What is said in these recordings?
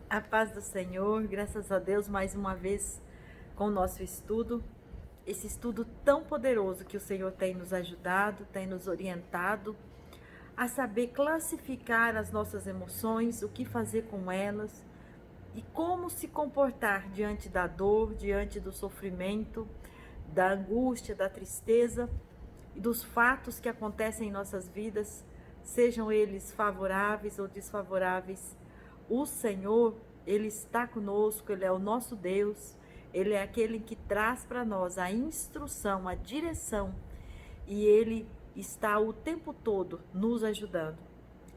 A paz do Senhor, graças a Deus, mais uma vez com o nosso estudo, esse estudo tão poderoso que o Senhor tem nos ajudado, tem nos orientado a saber classificar as nossas emoções, o que fazer com elas e como se comportar diante da dor, diante do sofrimento, da angústia, da tristeza e dos fatos que acontecem em nossas vidas, sejam eles favoráveis ou desfavoráveis. O Senhor, Ele está conosco, Ele é o nosso Deus, Ele é aquele que traz para nós a instrução, a direção, e Ele está o tempo todo nos ajudando.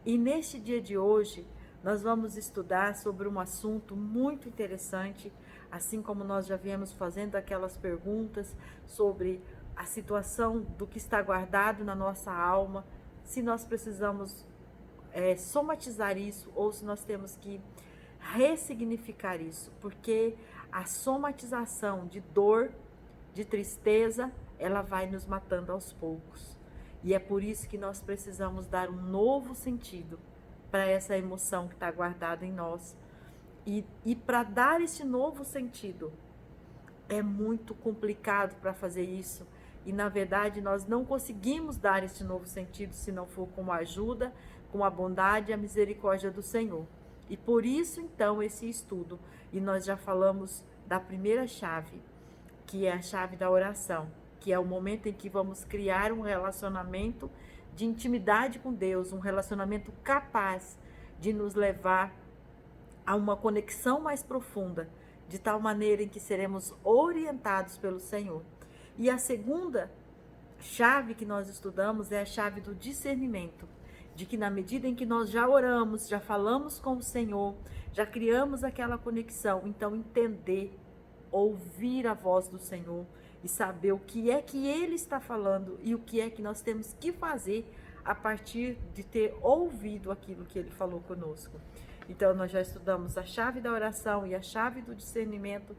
E neste dia de hoje, nós vamos estudar sobre um assunto muito interessante, assim como nós já viemos fazendo aquelas perguntas sobre a situação do que está guardado na nossa alma, se nós precisamos somatizar isso ou se nós temos que ressignificar isso, porque a somatização de dor, de tristeza, ela vai nos matando aos poucos. E é por isso que nós precisamos dar um novo sentido para essa emoção que está guardada em nós. E para dar esse novo sentido, é muito complicado para fazer isso. E na verdade nós não conseguimos dar esse novo sentido se não for com a ajuda, com a bondade e a misericórdia do Senhor. E por isso então esse estudo. E nós já falamos da primeira chave, que é a chave da oração, que é o momento em que vamos criar um relacionamento de intimidade com Deus, um relacionamento capaz de nos levar a uma conexão mais profunda, de tal maneira em que seremos orientados pelo Senhor. E a segunda chave que nós estudamos é a chave do discernimento, de que na medida em que nós já oramos, já falamos com o Senhor, já criamos aquela conexão, então entender, ouvir a voz do Senhor e saber o que é que Ele está falando e o que é que nós temos que fazer a partir de ter ouvido aquilo que Ele falou conosco. Então nós já estudamos a chave da oração e a chave do discernimento,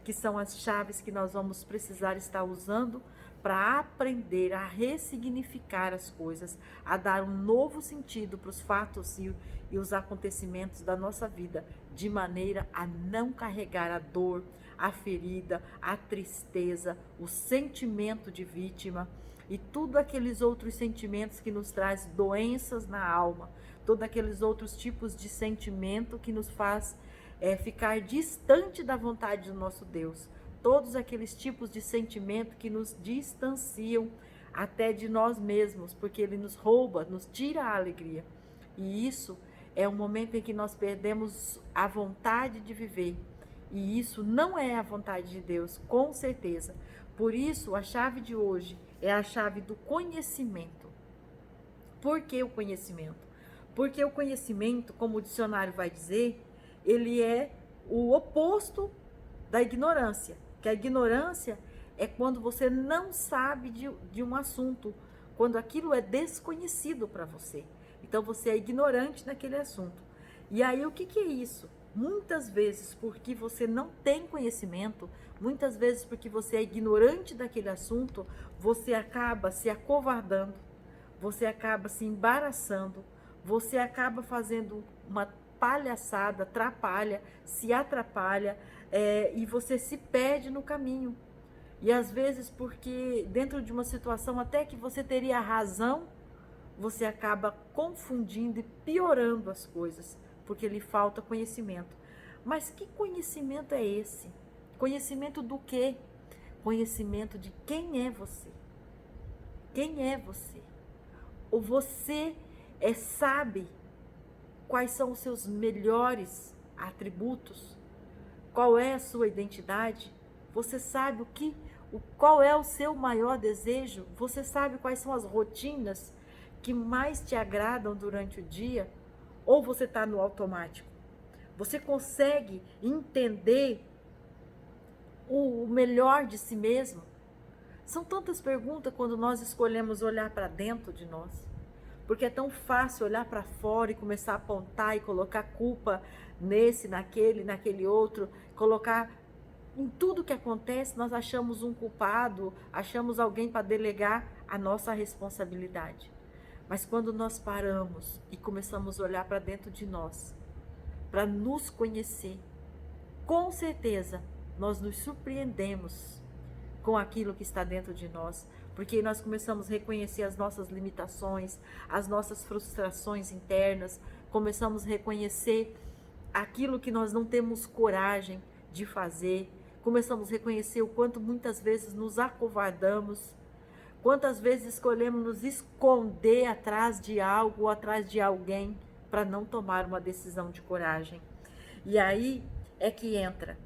que são as chaves que nós vamos precisar estar usando para aprender a ressignificar as coisas, a dar um novo sentido para os fatos e os acontecimentos da nossa vida, de maneira a não carregar a dor, a ferida, a tristeza, o sentimento de vítima e tudo aqueles outros sentimentos que nos traz doenças na alma, todos aqueles outros tipos de sentimento que nos faz ficar distante da vontade do nosso Deus, todos aqueles tipos de sentimento que nos distanciam até de nós mesmos, porque ele nos rouba, nos tira a alegria. E isso é um momento em que nós perdemos a vontade de viver. E isso não é a vontade de Deus, com certeza. Por isso, a chave de hoje é a chave do conhecimento. Por que o conhecimento? Porque o conhecimento, como o dicionário vai dizer, ele é o oposto da ignorância. Que a ignorância é quando você não sabe de um assunto, quando aquilo é desconhecido para você. Então você é ignorante naquele assunto. E aí o que é isso? Muitas vezes porque você não tem conhecimento, muitas vezes porque você é ignorante daquele assunto, você acaba se acovardando, você acaba se embaraçando, você acaba fazendo uma palhaçada, atrapalha, se atrapalha, e você se perde no caminho. E às vezes porque dentro de uma situação até que você teria razão, você acaba confundindo e piorando as coisas, porque lhe falta conhecimento. Mas que conhecimento é esse? Conhecimento do quê? Conhecimento de quem é você. Quem é você? Ou você sabe quais são os seus melhores atributos? Qual é a sua identidade? Você sabe qual é o seu maior desejo? Você sabe quais são as rotinas que mais te agradam durante o dia? Ou você está no automático? Você consegue entender o melhor de si mesmo? São tantas perguntas quando nós escolhemos olhar para dentro de nós. Porque é tão fácil olhar para fora e começar a apontar e colocar culpa nesse, naquele outro, colocar em tudo que acontece, nós achamos um culpado, achamos alguém para delegar a nossa responsabilidade. Mas quando nós paramos e começamos a olhar para dentro de nós, para nos conhecer. Com certeza, nós nos surpreendemos com aquilo que está dentro de nós, porque nós começamos a reconhecer as nossas limitações, as nossas frustrações internas, começamos a reconhecer aquilo que nós não temos coragem de fazer, começamos a reconhecer o quanto muitas vezes nos acovardamos, quantas vezes escolhemos nos esconder atrás de algo ou atrás de alguém para não tomar uma decisão de coragem. E aí é que entra.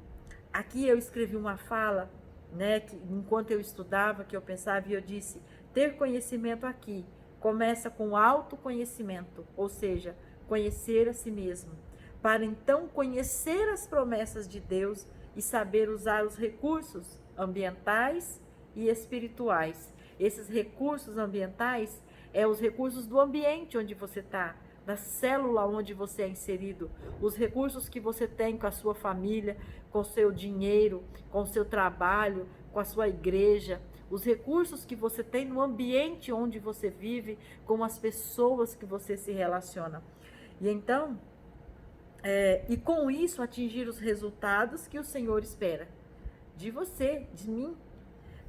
Aqui eu escrevi uma fala, né, que enquanto eu estudava, que eu pensava, e eu disse: ter conhecimento aqui começa com autoconhecimento, ou seja, conhecer a si mesmo, para então conhecer as promessas de Deus e saber usar os recursos ambientais e espirituais. Esses recursos ambientais os recursos do ambiente onde você está, da célula onde você é inserido, os recursos que você tem com a sua família, com o seu dinheiro, com o seu trabalho, com a sua igreja, os recursos que você tem no ambiente onde você vive, com as pessoas que você se relaciona. E então, e com isso atingir os resultados que o Senhor espera de você, de mim,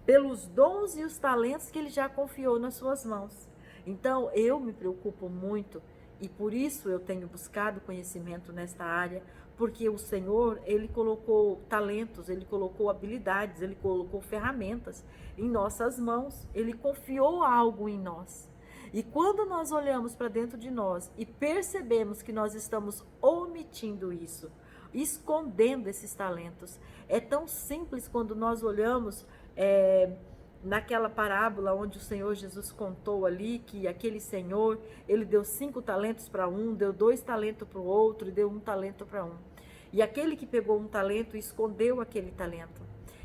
pelos dons e os talentos que Ele já confiou nas suas mãos. Então, eu me preocupo muito e por isso eu tenho buscado conhecimento nesta área, porque o Senhor, Ele colocou talentos, Ele colocou habilidades, Ele colocou ferramentas em nossas mãos, Ele confiou algo em nós. E quando nós olhamos para dentro de nós e percebemos que nós estamos omitindo isso, escondendo esses talentos, é tão simples quando nós olhamos naquela parábola onde o Senhor Jesus contou ali que aquele Senhor, ele deu 5 talentos para um, deu 2 talentos para o outro e deu 1 talento para um. E aquele que pegou 1 talento escondeu aquele talento.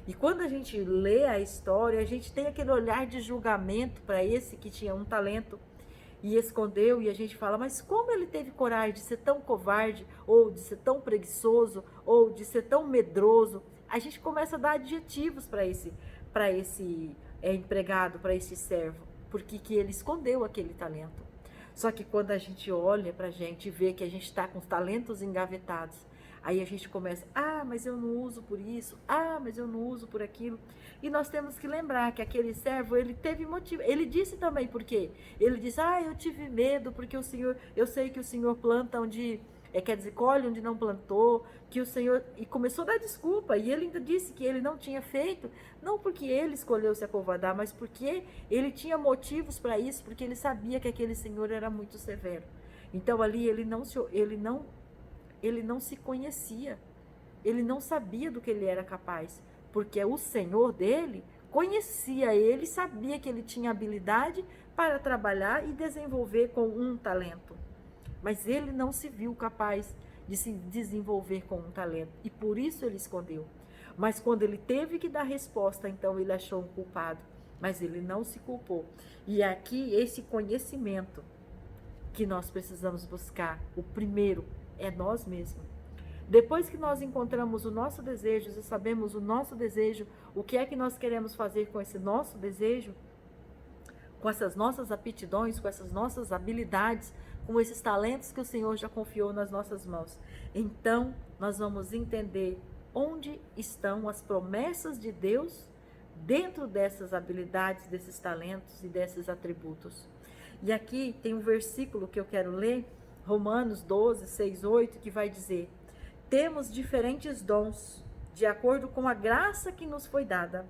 E quando a gente lê a história, a gente tem aquele olhar de julgamento para esse que tinha 1 talento e escondeu, e a gente fala: mas como ele teve coragem de ser tão covarde, ou de ser tão preguiçoso, ou de ser tão medroso? A gente começa a dar adjetivos para esse empregado, para esse servo, porque que ele escondeu aquele talento. Só que quando a gente olha para a gente e vê que a gente está com os talentos engavetados, aí a gente começa: mas eu não uso por isso, mas eu não uso por aquilo. E nós temos que lembrar que aquele servo, ele teve motivo, ele disse também por quê. Ele disse: eu tive medo, porque eu sei que o Senhor planta onde... quer dizer, colhe onde não plantou, que o Senhor... E começou a dar desculpa, e ele ainda disse que ele não tinha feito, não porque ele escolheu se acovardar, mas porque ele tinha motivos para isso, porque ele sabia que aquele Senhor era muito severo. Então ali ele não se conhecia, ele não sabia do que ele era capaz, porque o Senhor dele conhecia ele, sabia que ele tinha habilidade para trabalhar e desenvolver com 1 talento. Mas ele não se viu capaz de se desenvolver com 1 talento. E por isso ele escondeu. Mas quando ele teve que dar resposta, então ele achou um culpado. Mas ele não se culpou. E aqui esse conhecimento que nós precisamos buscar, o primeiro é nós mesmos. Depois que nós encontramos o nosso desejo e sabemos o nosso desejo, o que é que nós queremos fazer com esse nosso desejo, com essas nossas aptidões, com essas nossas habilidades, com esses talentos que o Senhor já confiou nas nossas mãos. Então, nós vamos entender onde estão as promessas de Deus dentro dessas habilidades, desses talentos e desses atributos. E aqui tem um versículo que eu quero ler, Romanos 12, 6, 8, que vai dizer: temos diferentes dons, de acordo com a graça que nos foi dada.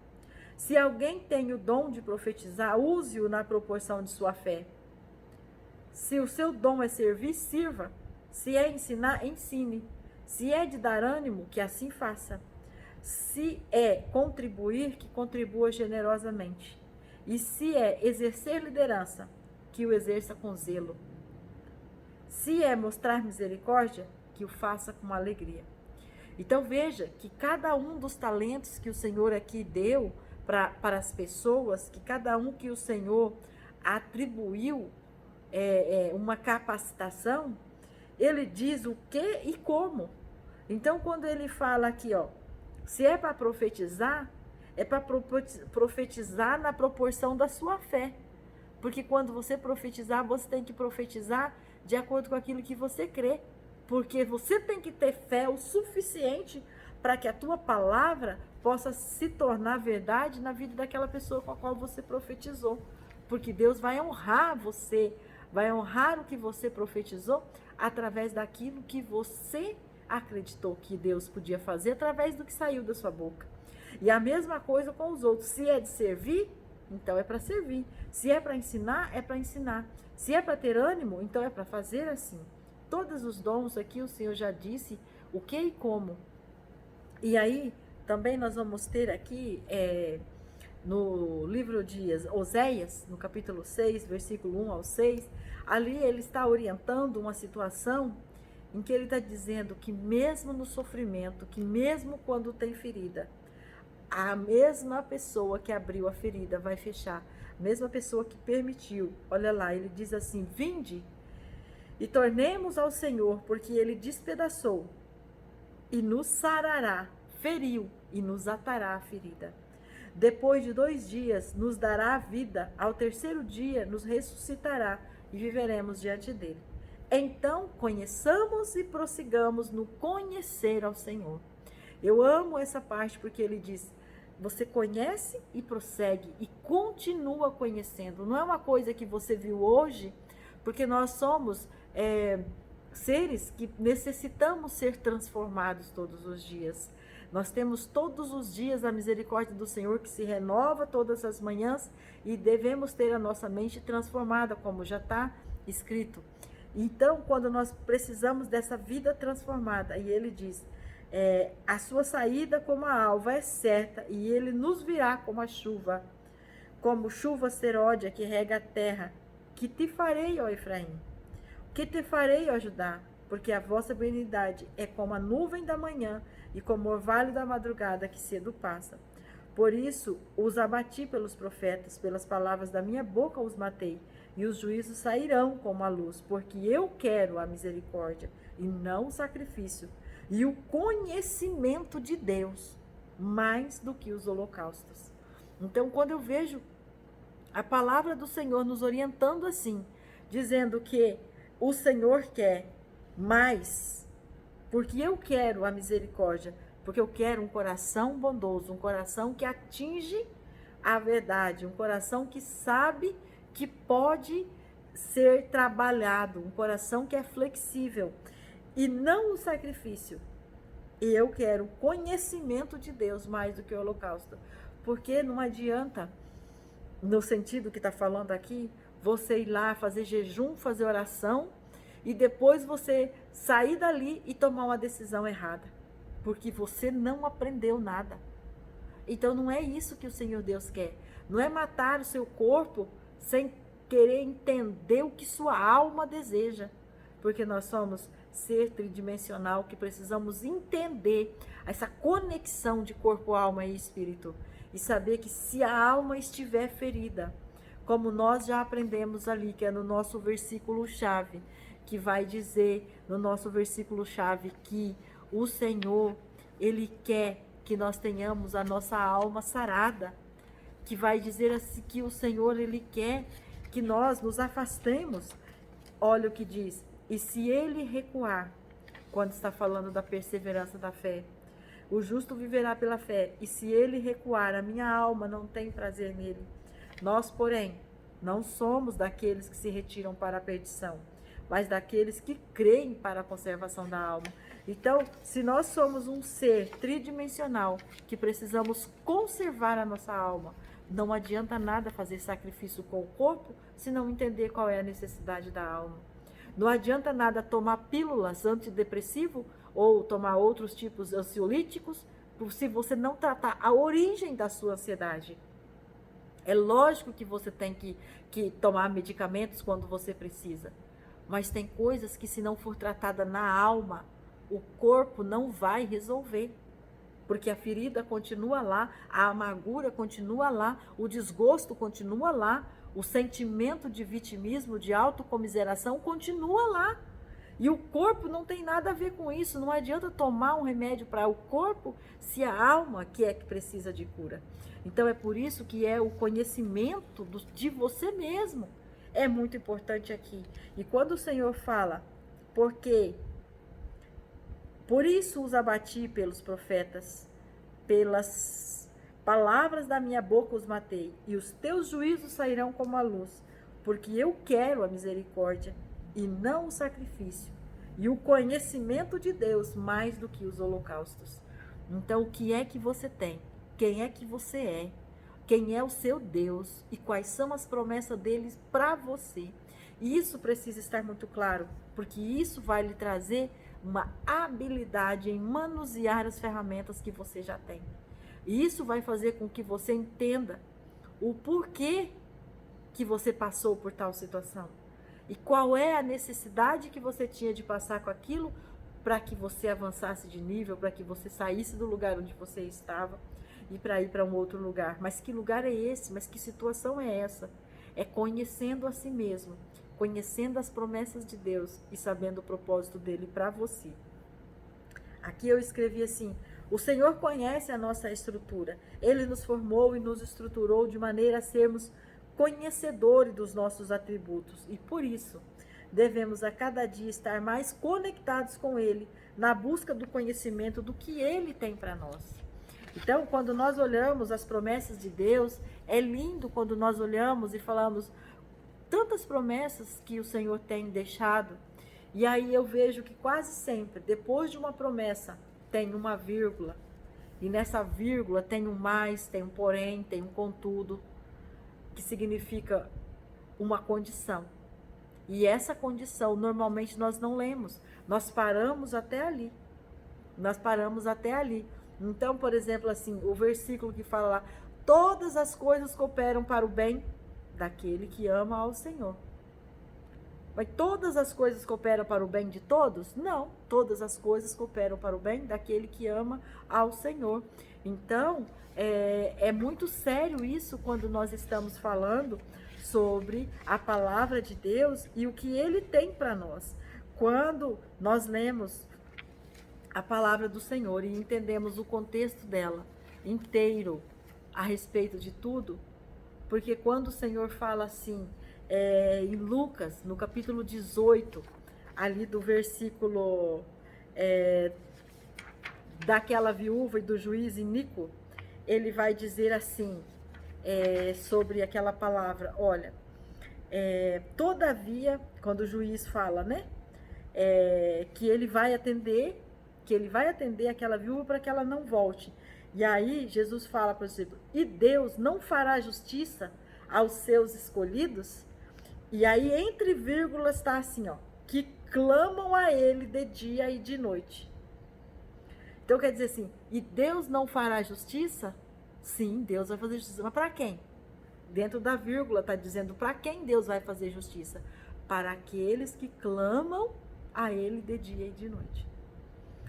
Se alguém tem o dom de profetizar, use-o na proporção de sua fé. Se o seu dom é servir, sirva. Se é ensinar, ensine. Se é de dar ânimo, que assim faça. Se é contribuir, que contribua generosamente. E se é exercer liderança, que o exerça com zelo. Se é mostrar misericórdia, que o faça com alegria. Então veja que cada um dos talentos que o Senhor aqui deu para as pessoas, que cada um que o Senhor atribuiu uma capacitação, ele diz o que e como. Então quando ele fala aqui, se é para profetizar, é para profetizar na proporção da sua fé. Porque quando você profetizar, você tem que profetizar de acordo com aquilo que você crê. porque você tem que ter fé o suficiente para que a tua palavra possa se tornar verdade na vida daquela pessoa com a qual você profetizou. Porque Deus vai honrar você, vai honrar o que você profetizou através daquilo que você acreditou que Deus podia fazer, através do que saiu da sua boca. E a mesma coisa com os outros. Se é de servir, então é para servir. Se é para ensinar, é para ensinar. Se é para ter ânimo, então é para fazer assim. Todos os dons aqui o Senhor já disse o que e como. E aí, também nós vamos ter aqui, no livro de Oséias, no capítulo 6, versículo 1 ao 6, ali ele está orientando uma situação em que ele está dizendo que mesmo no sofrimento, que mesmo quando tem ferida, a mesma pessoa que abriu a ferida vai fechar, a mesma pessoa que permitiu. Olha lá, ele diz assim: vinde e tornemos ao Senhor, porque ele despedaçou e nos sarará, feriu e nos atará a ferida. Depois de 2 dias nos dará a vida, ao 3º dia nos ressuscitará e viveremos diante dele. Então conheçamos e prossigamos no conhecer ao Senhor. Eu amo essa parte porque ele diz: você conhece e prossegue e continua conhecendo. Não é uma coisa que você viu hoje, porque nós somos seres que necessitamos ser transformados todos os dias. Nós temos todos os dias a misericórdia do Senhor que se renova todas as manhãs e devemos ter a nossa mente transformada, como já está escrito. Então, quando nós precisamos dessa vida transformada, e ele diz: a sua saída como a alva é certa, e ele nos virá como chuva seródia que rega a terra. Que te farei, ó Efraim? Que te farei, ó Judá? Porque a vossa benignidade é como a nuvem da manhã e como o orvalho da madrugada que cedo passa. Por isso os abati pelos profetas, pelas palavras da minha boca os matei, e os juízos sairão como a luz, porque eu quero a misericórdia e não o sacrifício, e o conhecimento de Deus mais do que os holocaustos. Então, quando eu vejo a palavra do Senhor nos orientando assim, dizendo que o Senhor quer mais, porque eu quero a misericórdia, porque eu quero um coração bondoso, um coração que atinge a verdade, um coração que sabe que pode ser trabalhado, um coração que é flexível e não o sacrifício. E eu quero o conhecimento de Deus mais do que o holocausto, porque não adianta, no sentido que está falando aqui, você ir lá fazer jejum, fazer oração e depois você sair dali e tomar uma decisão errada, porque você não aprendeu nada. Então não é isso que o Senhor Deus quer. Não é matar o seu corpo sem querer entender o que sua alma deseja, porque nós somos ser tridimensional que precisamos entender essa conexão de corpo, alma e espírito e saber que se a alma estiver ferida, como nós já aprendemos ali, que é no nosso versículo chave, que vai dizer no nosso versículo chave que o Senhor, Ele quer que nós tenhamos a nossa alma sarada, que vai dizer assim que o Senhor, Ele quer que nós nos afastemos. Olha o que diz: e se ele recuar, quando está falando da perseverança da fé, o justo viverá pela fé, e se ele recuar, a minha alma não tem prazer nele. Nós, porém, não somos daqueles que se retiram para a perdição, mas daqueles que creem para a conservação da alma. Então, se nós somos um ser tridimensional, que precisamos conservar a nossa alma, não adianta nada fazer sacrifício com o corpo, se não entender qual é a necessidade da alma. Não adianta nada tomar pílulas antidepressivas ou tomar outros tipos ansiolíticos, se você não tratar a origem da sua ansiedade. É lógico que você tem que tomar medicamentos quando você precisa, mas tem coisas que, se não for tratada na alma, o corpo não vai resolver, porque a ferida continua lá, a amargura continua lá, o desgosto continua lá, o sentimento de vitimismo, de autocomiseração continua lá. E o corpo não tem nada a ver com isso. Não adianta tomar um remédio para o corpo se a alma que precisa de cura. Então é por isso que é o conhecimento de você mesmo. É muito importante aqui. E quando o Senhor fala, porque Por isso os abati pelos profetas, pelas palavras da minha boca os matei, e os teus juízos sairão como a luz, porque eu quero a misericórdia e não o sacrifício, e o conhecimento de Deus mais do que os holocaustos. Então, o que é que você tem? Quem é que você é? Quem é o seu Deus e quais são as promessas deles para você? E isso precisa estar muito claro, porque isso vai lhe trazer uma habilidade em manusear as ferramentas que você já tem. E isso vai fazer com que você entenda o porquê que você passou por tal situação. E qual é a necessidade que você tinha de passar com aquilo para que você avançasse de nível, para que você saísse do lugar onde você estava e para ir para um outro lugar. Mas que lugar é esse? Mas que situação é essa? É conhecendo a si mesmo, conhecendo as promessas de Deus e sabendo o propósito dele para você. Aqui eu escrevi assim: o Senhor conhece a nossa estrutura. Ele nos formou e nos estruturou de maneira a sermos conhecedores dos nossos atributos. E por isso, devemos a cada dia estar mais conectados com Ele, na busca do conhecimento do que Ele tem para nós. Então, quando nós olhamos as promessas de Deus, é lindo quando nós olhamos e falamos tantas promessas que o Senhor tem deixado. E aí eu vejo que quase sempre, depois de uma promessa, tem uma vírgula. E nessa vírgula tem um mais, tem um porém, tem um contudo, que significa uma condição. E essa condição, normalmente nós não lemos. Nós paramos até ali. Nós paramos até ali. Então, por exemplo, assim, o versículo que fala lá: todas as coisas cooperam para o bem daquele que ama ao Senhor. Mas todas as coisas cooperam para o bem de todos? Não. Todas as coisas cooperam para o bem daquele que ama ao Senhor. Então, é muito sério isso quando nós estamos falando sobre a palavra de Deus e o que Ele tem para nós. Quando nós lemos a palavra do Senhor e entendemos o contexto dela inteiro a respeito de tudo, porque quando o Senhor fala assim, em Lucas, no capítulo 18, ali do versículo daquela viúva e do juiz iníquo, ele vai dizer assim, sobre aquela palavra, olha, todavia, quando o juiz fala, né, que ele vai atender aquela viúva para que ela não volte. E aí Jesus fala, por exemplo, e Deus não fará justiça aos seus escolhidos? E aí entre vírgulas está assim, ó, que clamam a ele de dia e de noite. Então quer dizer assim, e Deus não fará justiça? Sim, Deus vai fazer justiça, mas para quem? Dentro da vírgula está dizendo para quem Deus vai fazer justiça? Para aqueles que clamam a ele de dia e de noite.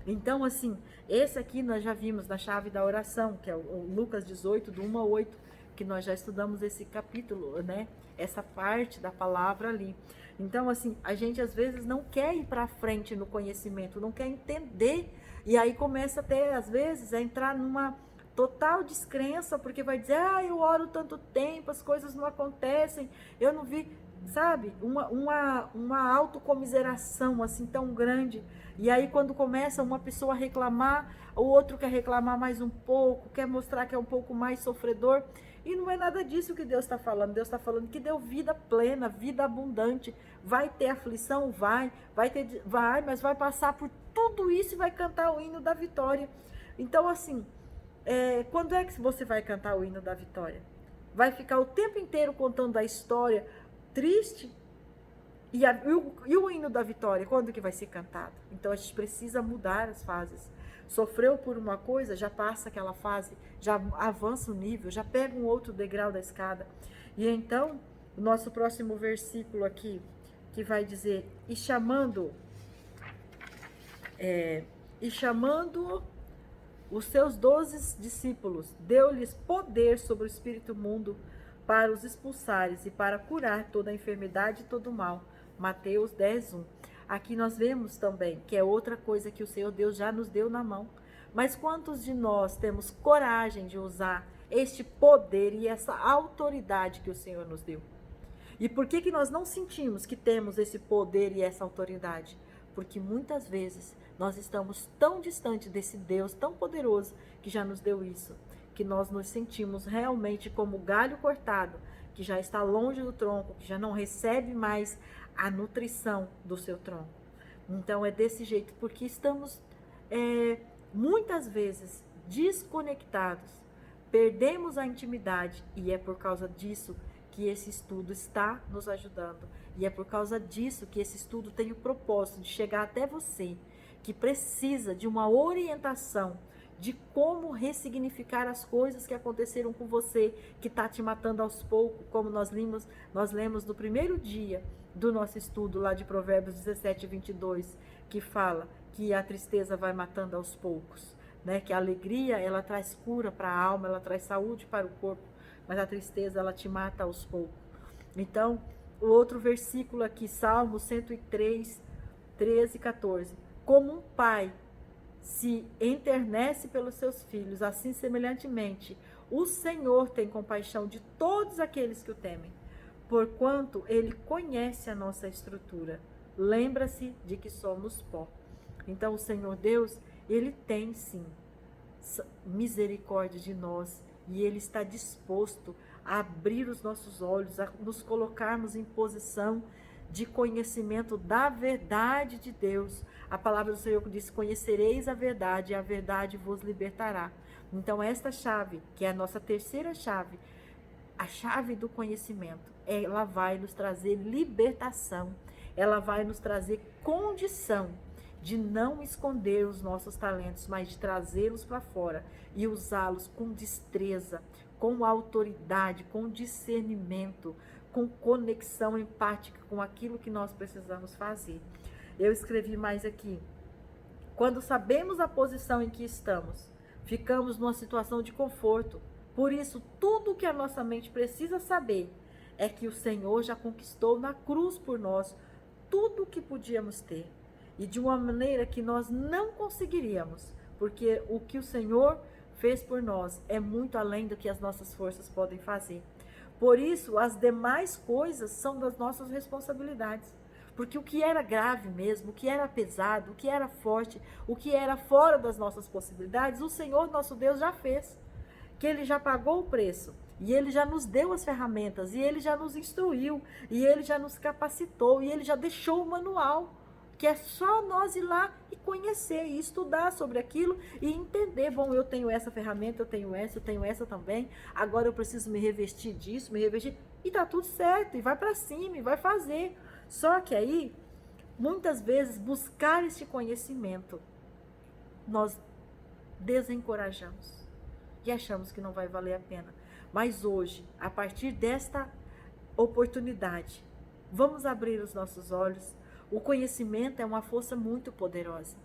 Então, assim, esse aqui nós já vimos na chave da oração, que é o Lucas 18, do 1 a 8, que nós já estudamos esse capítulo, né? Essa parte da palavra ali. Então, assim, a gente às vezes não quer ir para frente no conhecimento, não quer entender, e aí começa até, às vezes, a entrar numa total descrença, porque vai dizer, eu oro tanto tempo, as coisas não acontecem, eu não vi, sabe? Uma autocomiseração, assim, tão grande. E aí quando começa uma pessoa a reclamar, o outro quer reclamar mais um pouco, quer mostrar que é um pouco mais sofredor. E não é nada disso que Deus está falando. Deus está falando que deu vida plena, vida abundante. Vai ter aflição? Vai, mas vai passar por tudo isso e vai cantar o hino da vitória. Então, assim, quando é que você vai cantar o hino da vitória? Vai ficar o tempo inteiro contando a história triste? E o hino da vitória, quando que vai ser cantado? Então a gente precisa mudar as fases. Sofreu por uma coisa, já passa aquela fase, já avança o nível, já pega um outro degrau da escada. E então, o nosso próximo versículo aqui, que vai dizer, e chamando os seus 12 discípulos, deu-lhes poder sobre o espírito imundo para os expulsares e para curar toda a enfermidade e todo o mal. Mateus 10:1. Aqui nós vemos também que é outra coisa que o Senhor Deus já nos deu na mão. Mas quantos de nós temos coragem de usar este poder e essa autoridade que o Senhor nos deu? E por que nós não sentimos que temos esse poder e essa autoridade? Porque muitas vezes nós estamos tão distante desse Deus tão poderoso que já nos deu isso, que nós nos sentimos realmente como galho cortado, que já está longe do tronco, que já não recebe mais a nutrição do seu tronco. Então é desse jeito, porque estamos muitas vezes desconectados, perdemos a intimidade, e é por causa disso que esse estudo está nos ajudando. E é por causa disso que esse estudo tem o propósito de chegar até você, que precisa de uma orientação de como ressignificar as coisas que aconteceram com você, que está te matando aos poucos, como nós lemos no primeiro dia do nosso estudo lá de Provérbios 17, 22, que fala que a tristeza vai matando aos poucos, né? Que a alegria, ela traz cura para a alma, ela traz saúde para o corpo, mas a tristeza, ela te mata aos poucos. Então, o outro versículo aqui, Salmo 103, 13 e 14. Como um pai se enternece pelos seus filhos, assim semelhantemente, o Senhor tem compaixão de todos aqueles que o temem, porquanto ele conhece a nossa estrutura. Lembra-se de que somos pó. Então, o Senhor Deus, ele tem sim misericórdia de nós, e ele está disposto a abrir os nossos olhos, a nos colocarmos em posição de conhecimento da verdade de Deus. A palavra do Senhor diz: conhecereis a verdade, e a verdade vos libertará. Então, esta chave, que é a nossa terceira chave, a chave do conhecimento, ela vai nos trazer libertação, ela vai nos trazer condição de não esconder os nossos talentos, mas de trazê-los para fora e usá-los com destreza, com autoridade, com discernimento, com conexão empática com aquilo que nós precisamos fazer. Eu escrevi mais aqui: quando sabemos a posição em que estamos, ficamos numa situação de conforto. Por isso, tudo o que a nossa mente precisa saber é que o Senhor já conquistou na cruz por nós tudo o que podíamos ter, e de uma maneira que nós não conseguiríamos, porque o que o Senhor fez por nós é muito além do que as nossas forças podem fazer. Por isso, as demais coisas são das nossas responsabilidades, porque o que era grave mesmo, o que era pesado, o que era forte, o que era fora das nossas possibilidades, o Senhor nosso Deus já fez, que ele já pagou o preço, e ele já nos deu as ferramentas, e ele já nos instruiu, e ele já nos capacitou, e ele já deixou o manual, que é só nós ir lá e conhecer, e estudar sobre aquilo, e entender: bom, eu tenho essa ferramenta, eu tenho essa também, agora eu preciso me revestir disso, e tá tudo certo, e vai para cima, e vai fazer. Só que aí, muitas vezes, buscar este conhecimento, nós desencorajamos, e achamos que não vai valer a pena. Mas hoje, a partir desta oportunidade, vamos abrir os nossos olhos. O conhecimento é uma força muito poderosa.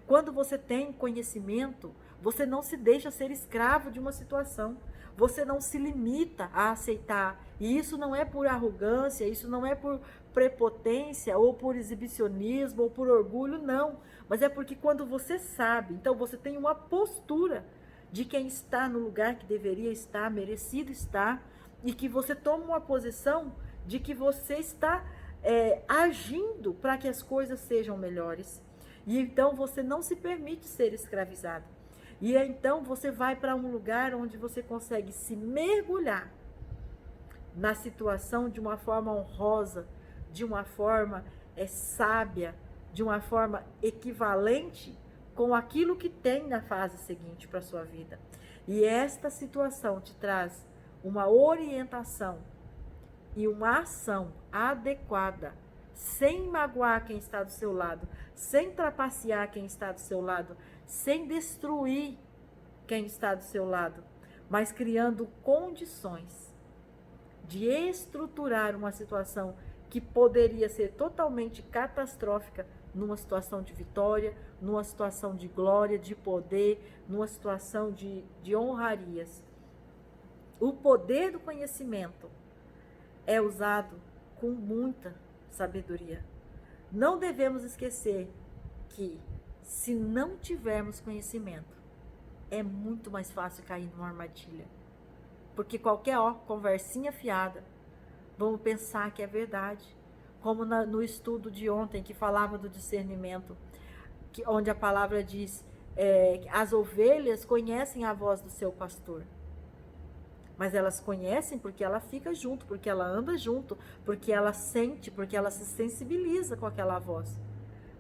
Quando você tem conhecimento, você não se deixa ser escravo de uma situação. Você não se limita a aceitar. E isso não é por arrogância, isso não é por prepotência, ou por exibicionismo, ou por orgulho, não. Mas é porque quando você sabe, então você tem uma postura de quem está no lugar que deveria estar, merecido estar, e que você toma uma posição de que você está agindo para que as coisas sejam melhores. E então você não se permite ser escravizado. E então você vai para um lugar onde você consegue se mergulhar na situação de uma forma honrosa, de uma forma sábia, de uma forma equivalente com aquilo que tem na fase seguinte para a sua vida. E esta situação te traz uma orientação e uma ação adequada, sem magoar quem está do seu lado, sem trapacear quem está do seu lado, sem destruir quem está do seu lado, mas criando condições de estruturar uma situação que poderia ser totalmente catastrófica, numa situação de vitória, numa situação de glória, de poder, numa situação de honrarias. O poder do conhecimento é usado com muita sabedoria. Não devemos esquecer que, se não tivermos conhecimento, é muito mais fácil cair numa armadilha. Porque qualquer conversinha fiada, vamos pensar que é verdade. Como no estudo de ontem, que falava do discernimento, onde a palavra diz, as ovelhas conhecem a voz do seu pastor. Mas elas conhecem porque ela fica junto, porque ela anda junto, porque ela sente, porque ela se sensibiliza com aquela voz.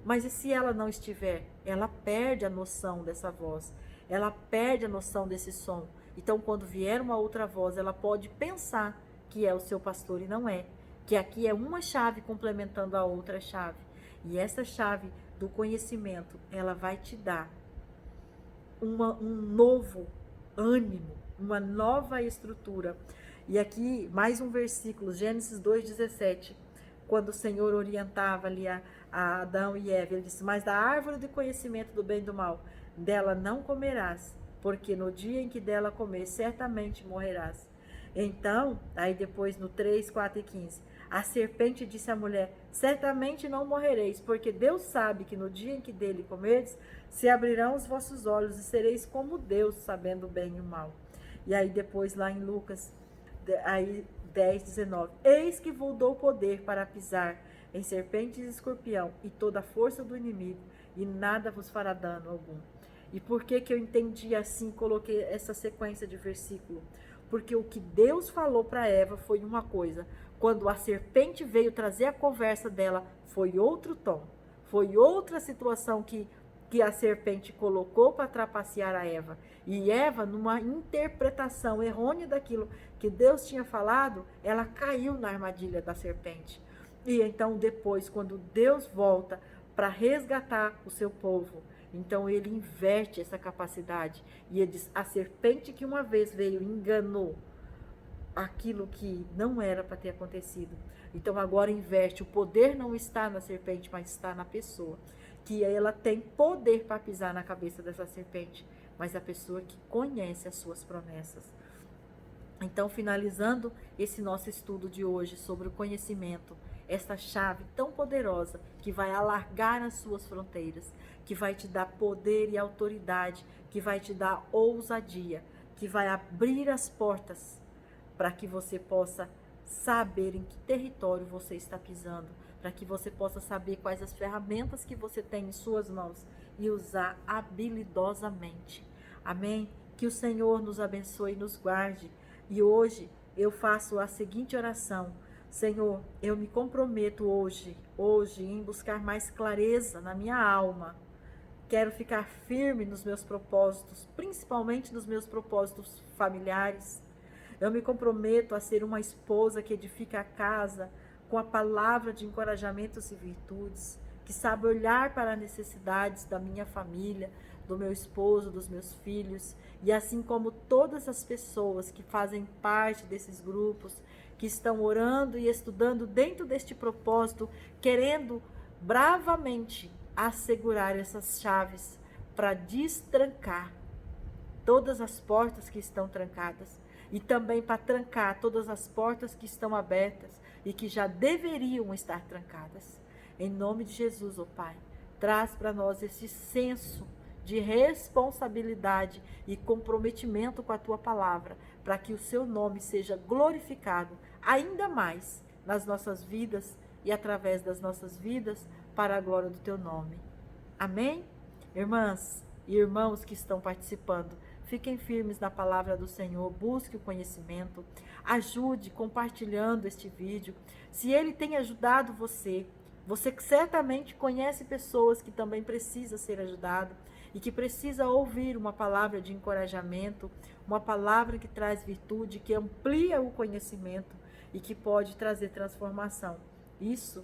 Mas e se ela não estiver? Ela perde a noção dessa voz, ela perde a noção desse som. Então, quando vier uma outra voz, ela pode pensar que é o seu pastor e não é. Que aqui é uma chave complementando a outra chave. E essa chave do conhecimento, ela vai te dar um novo ânimo, uma nova estrutura. E aqui, mais um versículo, Gênesis 2,17, quando o Senhor orientava ali a Adão e Eva, ele disse, mas da árvore do conhecimento do bem e do mal, dela não comerás, porque no dia em que dela comer, certamente morrerás. Então, aí depois no 3, 4 e 15, a serpente disse à mulher, certamente não morrereis, porque Deus sabe que no dia em que dele comerdes, se abrirão os vossos olhos e sereis como Deus, sabendo o bem e o mal. E aí depois lá em Lucas, aí 10, 19, eis que vos dou poder para pisar em serpentes e escorpião e toda a força do inimigo, e nada vos fará dano algum. E por que eu entendi assim, coloquei essa sequência de versículo? Porque o que Deus falou para Eva foi uma coisa, quando a serpente veio trazer a conversa dela, foi outro tom, foi outra situação que a serpente colocou para trapacear a Eva. E Eva, numa interpretação errônea daquilo que Deus tinha falado, ela caiu na armadilha da serpente. E então depois, quando Deus volta para resgatar o seu povo, então ele inverte essa capacidade. E ele diz, a serpente que uma vez veio enganou aquilo que não era para ter acontecido. Então agora inverte, o poder não está na serpente, mas está na pessoa. Que ela tem poder para pisar na cabeça dessa serpente, mas a pessoa que conhece as suas promessas. Então, finalizando esse nosso estudo de hoje sobre o conhecimento, essa chave tão poderosa que vai alargar as suas fronteiras, que vai te dar poder e autoridade, que vai te dar ousadia, que vai abrir as portas para que você possa saber em que território você está pisando, para que você possa saber quais as ferramentas que você tem em suas mãos e usar habilidosamente. Amém? Que o Senhor nos abençoe e nos guarde. E hoje eu faço a seguinte oração. Senhor, eu me comprometo hoje em buscar mais clareza na minha alma. Quero ficar firme nos meus propósitos, principalmente nos meus propósitos familiares. Eu me comprometo a ser uma esposa que edifica a casa, com a palavra de encorajamentos e virtudes, que sabe olhar para as necessidades da minha família, do meu esposo, dos meus filhos, e assim como todas as pessoas que fazem parte desses grupos, que estão orando e estudando dentro deste propósito, querendo bravamente assegurar essas chaves para destrancar todas as portas que estão trancadas e também para trancar todas as portas que estão abertas e que já deveriam estar trancadas. Em nome de Jesus, ó Pai, traz para nós esse senso de responsabilidade e comprometimento com a Tua palavra, para que o Seu nome seja glorificado ainda mais nas nossas vidas e através das nossas vidas, para a glória do Teu nome. Amém? Irmãs e irmãos que estão participando, fiquem firmes na palavra do Senhor, busque o conhecimento, ajude compartilhando este vídeo. Se ele tem ajudado você, você certamente conhece pessoas que também precisam ser ajudadas e que precisa ouvir uma palavra de encorajamento, uma palavra que traz virtude, que amplia o conhecimento e que pode trazer transformação. Isso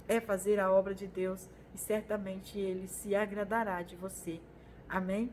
é fazer a obra de Deus e certamente Ele se agradará de você. Amém?